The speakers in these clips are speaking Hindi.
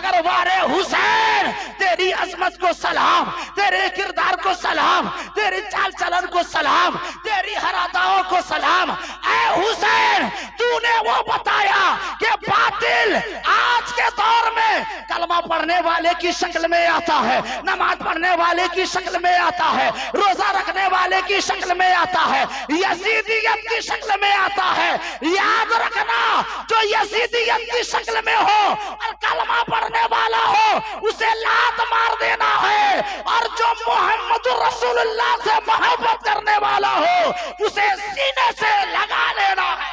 मगर वारे हुसैन तेरी अजमत को सलाम, तेरे किरदार को सलाम, तेरी चाल चलन को सलाम, तेरी हर अदाओं को सलाम। ऐ हुसैन तूने वो बताया कि बातिल आज के दौर में कलमा पढ़ने वाले की शक्ल में आता है, नमाज पढ़ने वाले की शक्ल में आता है, रोजा रखने वाले की शक्ल में आता है, यजीदियत की शक्ल में आता है। याद रखना, जो यजीदियत की शक्ल में हो और कलमा पढ़ने वाला हो उसे लात मार देना है, और जो मोहम्मद रसूलुल्लाह से मोहब्बत करने वाला हो उसे सीने से लगा लेना है,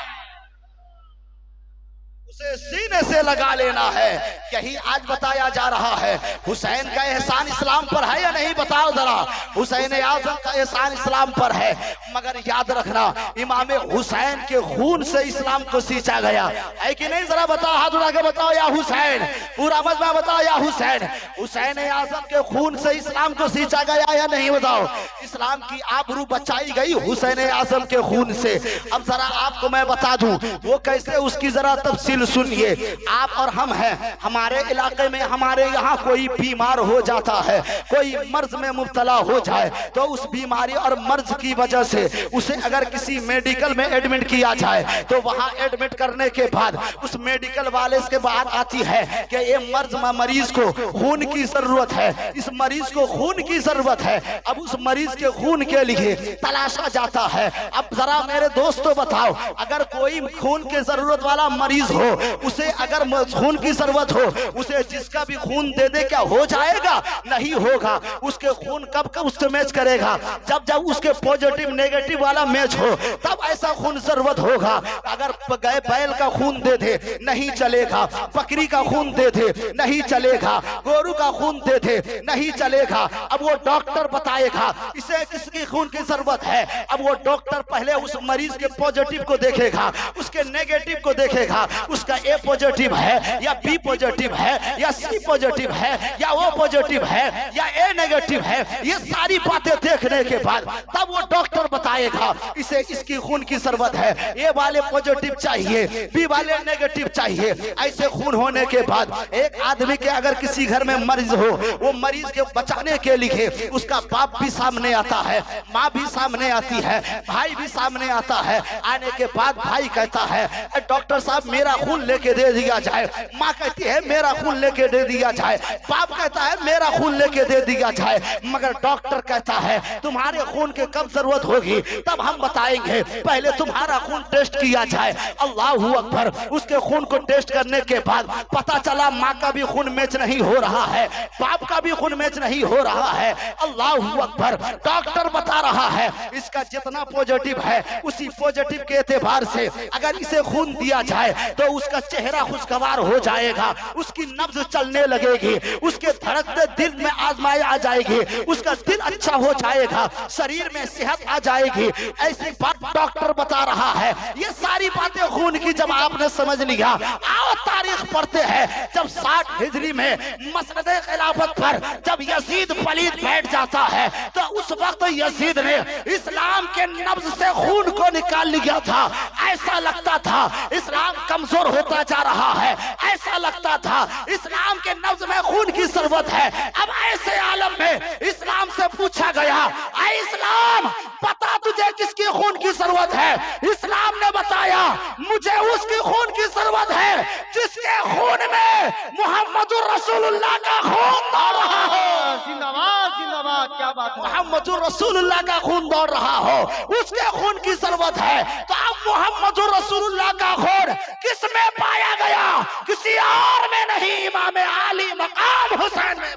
उसे सीने से लगा लेना है। यही आज बताया जा रहा है। हुसैन का एहसान इस्लाम पर है या नहीं, बताओ जरा। हुसैन आज़म का एहसान इस्लाम पर है, मगर याद रखना इमाम हुसैन के खून से इस्लाम को सींचा गया है कि नहीं? जरा बताओ, हाथ उठा के बताओ या हुसैन, पूरा मजमा बताओ या हुसैन। हुसैन आज़म के खून से इस्लाम को सींचा गया या नहीं, बताओ। इस्लाम की आबरू बचाई गई हुसैन आज़म के खून से। अब जरा आपको मैं बता दूं वो कैसे, उसकी जरा तफसील सुनिए। आप और हम हैं, हमारे इलाके में हमारे यहाँ कोई बीमार हो जाता है, कोई मर्ज में मुब्तला हो जाए, तो उस बीमारी और मर्ज की वजह से उसे अगर किसी मेडिकल में एडमिट किया जाए तो वहाँ एडमिट करने के बाद उस मेडिकल वाले के बात आती है कि ये मरीज को खून की जरूरत है, इस मरीज को खून की जरूरत है। अब उस मरीज के खून के लिए तलाशा जाता है। अब जरा मेरे दोस्तों बताओ, अगर कोई खून की जरूरत वाला मरीज हो, उसे अगर खून की जरूरत हो, उसे जिसका भी खून दे दे, क्या हो जाएगा? नहीं होगा। उसके खून कब कब उससे मैच करेगा? जब जब उसके पॉजिटिव नेगेटिव वाला मैच हो तब ऐसा खून जरूरत होगा। अगर गए बैल का खून दे दे नहीं चलेगा, बकरी का खून दे दे नहीं चलेगा, गोरू का खून दे दे नहीं चलेगा। अब वो डॉक्टर बताएगा इसे किसकी खून की जरूरत है। अब वो डॉक्टर पहले उस मरीज के पॉजिटिव को देखेगा, उसके नेगेटिव को देखेगा, उसका ए पॉजिटिव है या बी पॉजिटिव है या सी पॉजिटिव है या ओ पॉजिटिव है या ए नेगेटिव है। ये सारी बातें देखने के बाद तब वो डॉक्टर बताएगा इसे इसकी खून की जरूरत है, ए वाले पॉजिटिव चाहिए, बी वाले नेगेटिव चाहिए। ऐसे खून होने के बाद एक आदमी के अगर किसी घर में मरीज हो, वो मरीज के बचाने के लिए उसका बाप भी सामने आता है, माँ भी सामने आती है, भाई भी सामने आता है। आने के बाद भाई कहता है डॉक्टर साहब मेरा खून लेके दे दिया जाए, माँ कहती है मेरा खून लेके दे दिया जाए, बाप कहता है मेरा खून लेके दे दिया जाए। मगर डॉक्टर कहता है तुम्हारे खून के कब जरूरत होगी तब हम बताएंगे, पहले तुम्हारा खून टेस्ट किया जाए। अल्लाहू अकबर। उसके खून को टेस्ट करने के बाद पता चला माँ का भी खून मैच नहीं हो रहा है, बाप का भी खून मैच नहीं हो रहा है। अल्लाहू अकबर। डॉक्टर बता रहा है इसका जितना पॉजिटिव है उसी पॉजिटिव के एतबार से अगर इसे खून दिया जाए तो उसका चेहरा खुशगवार हो जाएगा, उसकी नब्ज चलने लगेगी, उसके धड़कते दिल में आजमाई आ जाएगी, उसका दिल अच्छा हो जाएगा, शरीर में सेहत आ जाएगी। ऐसी बात डॉक्टर बता रहा है। ये सारी बातें खून की जब आपने समझ लिया, आओ तारीख पढ़ते हैं। जब 60 हिजरी में मसनद खिलाफत पर जब यजीद पलीद बैठ जाता है तो उस वक्त यजीद ने इस्लाम के नब्ज से खून को निकाल लिया था। ऐसा लगता था इस्लाम कमजोर होता जा रहा है, ऐसा लगता था इस्लाम के नब्ज में खून की जरूरत है। अब ऐसे आलम में इस्लाम से पूछा गया ऐ इस्लाम पता तुझे किसकी खून की जरूरत है? इस्लाम ने बताया मुझे उसकी खून की जरूरत है जिसके खून में मोहम्मदुर रसूलुल्लाह का खून दौड़ रहा हो। जिंदाबाद जिंदाबाद, क्या बात है। मोहम्मदुर रसूलुल्लाह का खून दौड़ रहा हो, उसके खून की जरूरत है। तो अब मोहम्मदुर रसूलुल्लाह का खून किस में पाया गया? किसी और में नहीं, इमाम आली मकाम हुसैन में।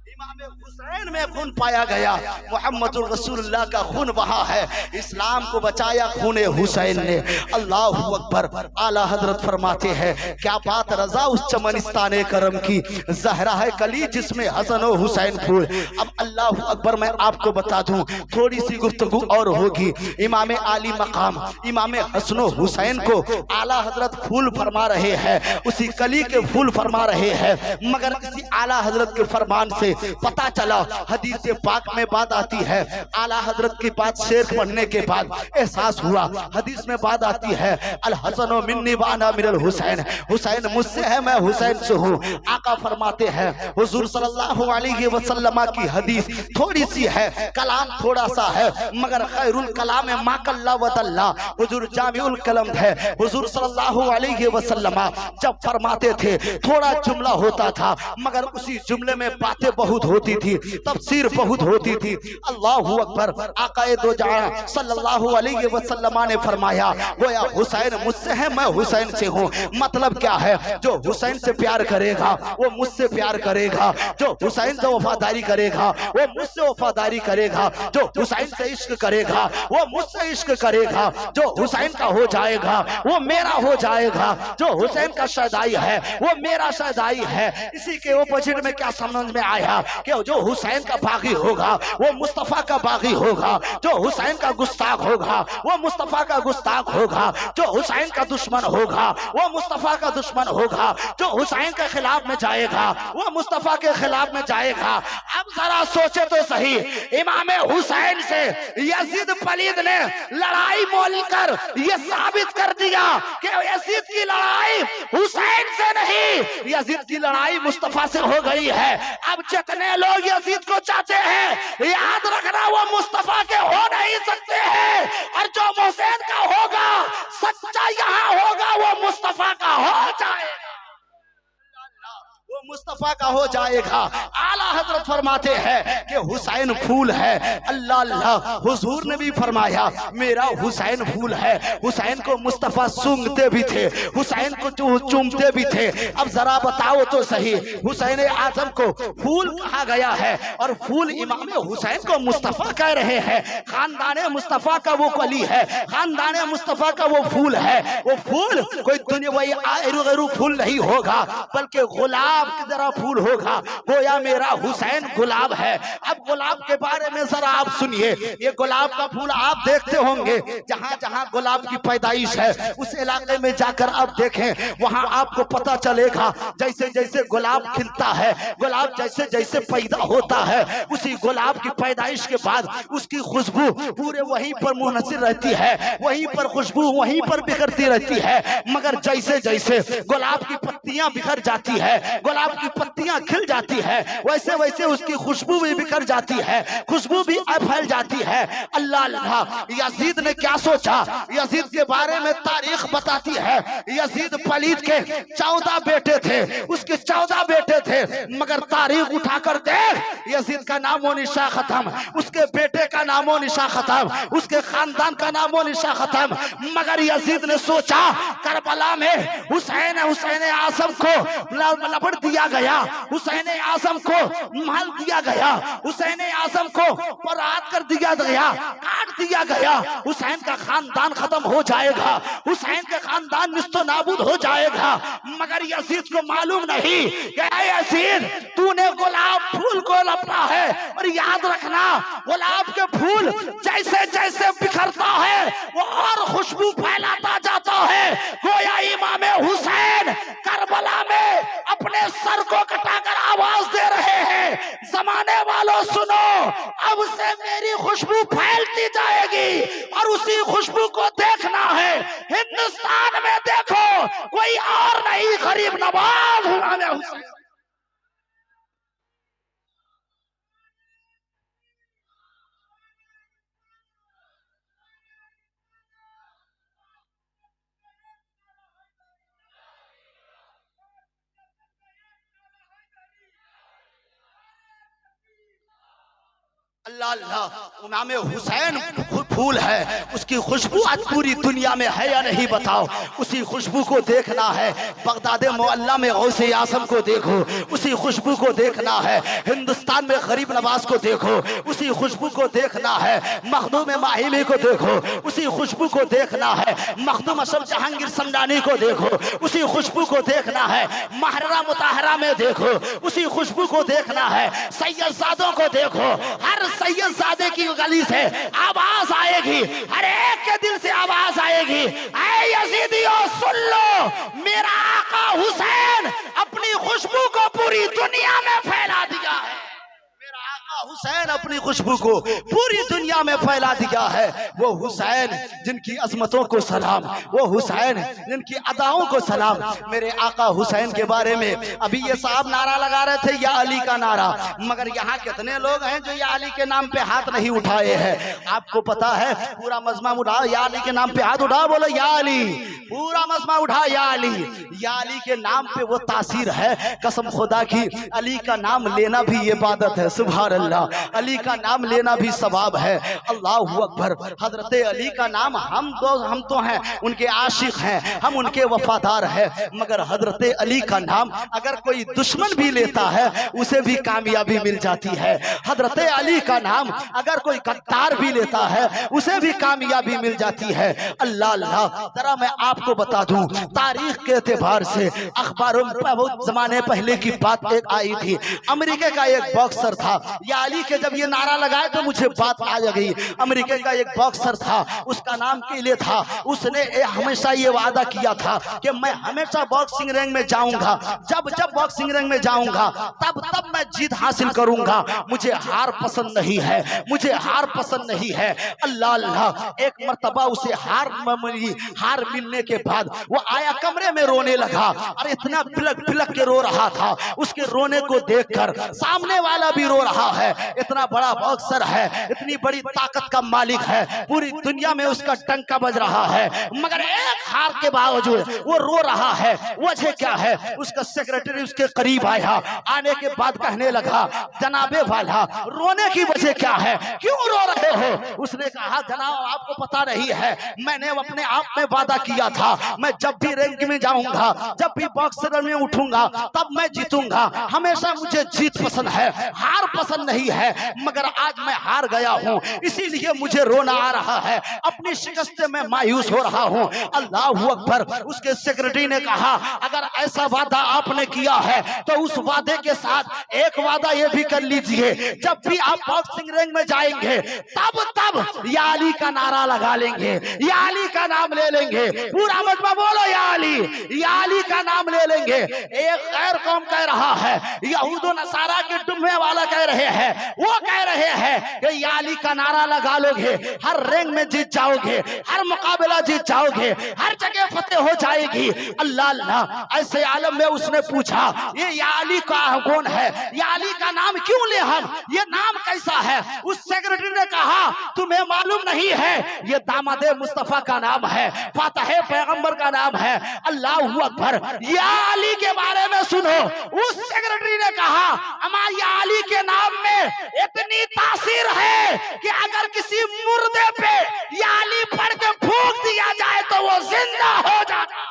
इमाम हुसैन में खून पाया गया। मोहम्मद रसूलुल्लाह का खून वहाँ है। इस्लाम को बचाया खून हुसैन ने। अल्लाह अकबर। आला हजरत फरमाते हैं क्या बात रजा उस चमनिस्ताने करम की, जहरा है कली जिसमें हसन और हुसैन फूल। अब अल्लाह अकबर मैं आपको बता दूं, थोड़ी सी गुफ्तगू और होगी। इमाम आली मकाम इमाम हसन हुसैन को आला हजरत फूल फरमा रहे हैं, उसी कली के फूल फरमा रहे हैं। मगर इसी आला हजरत के फरमान से पता चला ताला हदीस पाक में बात आती है, आला हजरत की बात शेर पढ़ने के बाद एहसास हुआ, हदीस में बात आती है अल हसन मिन्नी व अना मिनल हुसैन, हुसैन मुझसे है मैं हुसैन से हूँ। आका फरमाते हैं हुजूर सल्लल्लाहु अलैहि वसल्लम की हदीस थोड़ी सी है, कलाम थोड़ा सा है, मगर खैरुल कलाम मा कल्ला व दल्ला, हुजूर जामिउल कलम है। हुजूर सल्लल्लाहु अलैहि वसल्लम जब फरमाते थे थोड़ा जुमला होता था, मगर उसी जुमले में बातें बहुत होती थी, तफसीर बहुत होती थी। अल्लाहु अकबर। आकाए दो जहां सल्लल्लाहु अलैहि वसल्लम ने फरमाया गोया हुसैन मुझसे है मैं हुसैन से हूँ। मतलब क्या है, जो हुसैन से प्यार करेगा वो मुझसे प्यार करेगा, जो हुसैन से वफादारी करेगा वो मुझसे वफादारी करेगा, जो हुसैन से इश्क करेगा वो मुझसे इश्क करेगा, जो हुसैन का हो जाएगा वो मेरा हो जाएगा, जो हुसैन का शहदाई है वो मेरा शहदाई है। इसी के ओपोजिट में क्या समझ में आया कि जो हुसैन का बागी होगा वो मुस्तफा का बागी होगा, जो हुसैन का गुस्ताख होगा वो मुस्तफा का गुस्ताख होगा, जो हुसैन का दुश्मन होगा वो मुस्तफा का दुश्मन होगा, जो हुसैन के खिलाफ में जाएगा वो मुस्तफा के खिलाफ में जाएगा। अब जरा सोचे तो सही, इमाम हुसैन से यजीद पलीद ने लड़ाई मोलकर ये साबित कर दिया कि यजीद की लड़ाई हुसैन से नहीं, यजीद की लड़ाई मुस्तफा से हो गई है। अब जितने लोग यजीद को चाहते हैं याद रखना वो मुस्तफा के हो नहीं सकते हैं, और जो हुसैन का होगा सच्चा यहाँ होगा वो मुस्तफा का हो जाएगा, वो मुस्तफा का हो जाएगा। आला हजरत फरमाते हैं कि हुसैन फूल है, अल्लाह अल्लाह। हुजूर ने भी फरमाया मेरा हुसैन फूल है। हुसैन को मुस्तफा सूंघते भी थे, हुसैन को चूमते भी थे। अब जरा बताओ तो सही, हुसैन आजम को फूल कहा गया है और फूल इमाम हुसैन को मुस्तफा कह रहे हैं। खानदाने मुस्तफा का वो कली है, खानदाने मुस्तफा का वो फूल है। वो फूल कोई दुनिया वही आयरू फूल नहीं होगा, बल्कि गुलाब की तरह फूल होगा। गोया मेरा हुसैन गुलाब है। अब गुलाब के बारे में जरा आप सुनिए, ये गुलाब का फूल आप देखते होंगे, जहां जहां गुलाब की पैदाइश है उस इलाके में जाकर आप देखें, वहां आपको पता चलेगा जैसे जैसे गुलाब खिलता है, गुलाब जैसे जैसे पैदा होता है, उसी गुलाब की पैदाइश के बाद उसकी खुशबू पूरे वहीं पर मुनहसिर रहती है, वहीं पर खुशबू वहीं पर बिखरती रहती है। मगर जैसे जैसे गुलाब की पत्तियां बिखर जाती है, गुलाब की पत्तियां खिल जाती है, वैसे वैसे उसकी खुशबू भी बिखर जाती है, खुशबू भी फैल जाती है। अल्लाह अल्लाह। यजीद ने क्या सोचा, यजीद के बारे में तारीख बताती है यजीद पलीद के 14 बेटे थे, उसके 14 बेटे थे, मगर तारीख उठाकर देख यजीद का नामो निशा खत्म, उसके बेटे का नामो निशा खत्म, उसके खानदान का नामो निशा खत्म। मगर यजीद ने सोचा करबला में हुसैन आजम को लपट दिया गया, हुसैन आजम को माल दिया गया, हुसैन आजम को बरात कर दिया गया, काट दिया गया, हुसैन का खानदान खत्म हो जाएगा, हुसैन का खानदान निस्तो नाबूद हो जाएगा। मगर यजीद को मालूम नहीं कि यजीद तूने गुलाब फूल को लपटा है, और याद रखना गुलाब के फूल जैसे जैसे बिखरता है वो और खुशबू फैलाता जाता है। गोया इमाम हुसैन करबला में अपने सर को कटाकर आवाज दे रहे हैं, जमाने वालों सुनो, अब से मेरी खुशबू फैलती जाएगी और उसी खुशबू को देखना है। हिंदुस्तान में देखो कोई और नहीं, गरीब नवाज इमाम हुसैन। अल्लाह अल्लाह। इमाम हुसैन फूल है, उसकी खुशबू आज पूरी दुनिया में है या नहीं बताओ। उसी खुशबू को देखना है, बगदाद मोहल्ला में गौसे आजम को देखो, उसी खुशबू को देखना है। हिंदुस्तान में गरीब नवाज को देखो, उसी खुशबू को देखना है। मखदूम माहिमी को देखो, उसी खुशबू को देखना है। मखदूम अशरफ जहांगीर समदानी को देखो, उसी खुशबू को देखना है। महररा मुताहरा में देखो, उसी खुशबू को देखना है। सैयदजादों को देखो, हर सैयदजादे की गली से आवाज आएगी, हर एक के दिल से आवाज आएगी, ऐ यजीदियों सुन लो, मेरा आका हुसैन अपनी खुशबू को पूरी दुनिया में फैला दिया है। मेरा हुसैन अपनी खुशबू को पूरी दुनिया में फैला दिया है। वो हुसैन जिनकी अजमतों को सलाम, वो हुसैन जिनकी अदाओं को सलाम। मेरे आका हुसैन के बारे में अभी ये साहब नारा लगा रहे थे या अली का नारा, मगर यहाँ कितने लोग हैं जो या अली के नाम पे हाथ नहीं उठाए हैं? आपको पता है पूरा मजमा उठा, या अली के नाम पे हाथ उठा, बोलो या अली। पूरा मजमा उठा या अली। या अली के नाम पे वो तासीर है, कसम खुदा की। अली का नाम लेना भी इबादत है, सुभान अल्लाह। अली का नाम लेना भी सवाब है, अल्लाहु अकबर। हजरत अली का नाम हम तो हैं उनके आशिक हैं, हम उनके वफादार हैं, मगर हजरत अली का नाम अगर कोई दुश्मन भी लेता है उसे भी कामयाबी मिल जाती है। हजरत अली का नाम अगर कोई गद्दार भी लेता है उसे भी कामयाबी मिल जाती है। अल्लाह अल्लाह। जरा मैं आपको बता दूं, तारीख के एतबार से अखबारों में बहुत जमाने पहले की बात एक आई थी। अमेरिका का एक बॉक्सर था, या अली के जब ये नारा लगाए तो मुझे बात आ गई। अमेरिका का एक बॉक्सर था, उसका नाम किले था। उसने हमेशा ये वादा किया था कि मैं हमेशा बॉक्सिंग रिंग में जाऊंगा, जब जब बॉक्सिंग रिंग में जाऊंगा तब तब मैं जीत हासिल करूंगा। मुझे हार पसंद नहीं है, मुझे हार पसंद नहीं है। अल्लाह अल्लाह। एक मर्तबा उसे हार मिलने के बाद वो आया, कमरे में रोने लगा। और इतना बिलक बिलक के रो रहा था। उसके रोने को देखकर सामने वाला भी रो रहा है। इतना बड़ा बॉक्सर है, इतनी बड़ी ताकत का मालिक है, पूरी दुनिया में उसका टंका बज रहा है, मगर एक हार के बावजूद वो रो रहा है। वजह क्या है? उसका सेक्रेटरी उसके करीब आया, आने के बाद कहने लगा, जनाबे वाला रोने की वजह क्या है, क्यों रो रहे हो? उसने कहा, जनाब आपको पता नहीं है, मैंने अपने आप में वादा किया था मैं जब भी रैंक में जाऊंगा, जब भी बॉक्सर में उठूंगा तब मैं जीतूंगा। हमेशा मुझे जीत पसंद है, हार पसंद नहीं है, मगर आज मैं हार गया हूँ, इसीलिए मुझे रोना आ रहा है, अपनी शिकस्त से मैं मायूस हो रहा हूँ। अल्लाहु अकबर। उसके सेक्रेटरी ने कहा, अगर ऐसा वादा आपने किया है तो उस वादे के साथ एक वादा ये भी कर लीजिए, जब भी आप बॉक्सिंग रिंग में जाएंगे तब तब या अली का नारा लगा लेंगे, या अली का नाम ले लेंगे। पूरा मजमा बोलो या अली, या अली का नाम ले लेंगे। एक गैर कौम कह रहा है, यहूदो नसारा के डुम्मे वाला कह रहे हैं, वो कह रहे हैं कि या अली का नारा लगा लोगे हर रिंग में जीत जाओगे, हर मुकाबला जीत जाओगे, हर जगह फतेह हो जाएगी। अल्लाह अल्लाह। ऐसे आलम में उसने पूछा, ये या अली का कौन है, या अली का नाम क्यों ले हम, ये नाम कैसा है? उस सेक्रेटरी ने कहा, तुम्हें मालूम नहीं है, ये दामादे मुस्तफा का नाम है, फातह पैगंबर का नाम है। अल्लाहु अकबर। या अली के बारे में सुनो। उस सेक्रेटरी ने कहा, अमा या अली के नाम में इतनी तासीर है कि अगर किसी मुर्दे पे या अली पढ़ के फूंक दिया जाए तो वो जिंदा हो जाता,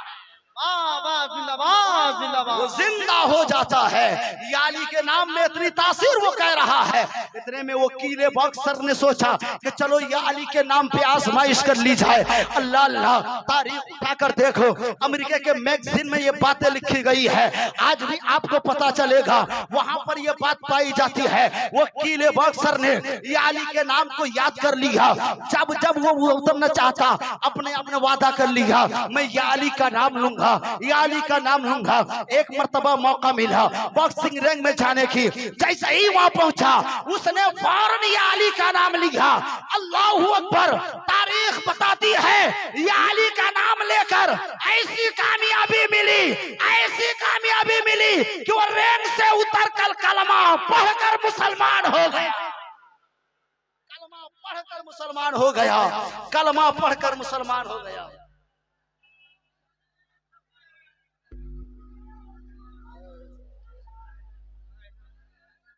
वो जिंदा हो जाता है। या अली के नाम में इतनी तासीर वो कह रहा है। इतने में वो कीले बॉक्सर ने सोचा कि चलो या अली के नाम पे आजमाइश कर ली जाए। अल्लाह अल्लाह। तारीख उठाकर देखो, अमेरिका के मैगजीन में ये बातें लिखी गई है, आज भी आपको पता चलेगा, वहां पर ये बात पाई जाती है। वो कीले बॉक्सर ने या अली के नाम को याद कर लिया, जब जब वो उतरना चाहता अपने अपने वादा कर लिया, मैं या अली का नाम लूंगा, या अली का नाम लूंगा। एक मर्तबा मौका मिला बॉक्सिंग रिंग में जाने की, जैसे ही वहां पहुंचा उसने फौरन या अली का नाम लिया। अल्लाहु अकबर। तारीख बताती है या अली का नाम लेकर ऐसी कामयाबी मिली, ऐसी कामयाबी मिली कि वो रिंग से उतर कर कलमा पढ़कर मुसलमान हो गया। कलमा पढ़कर मुसलमान हो गया, कलमा पढ़कर मुसलमान हो गया।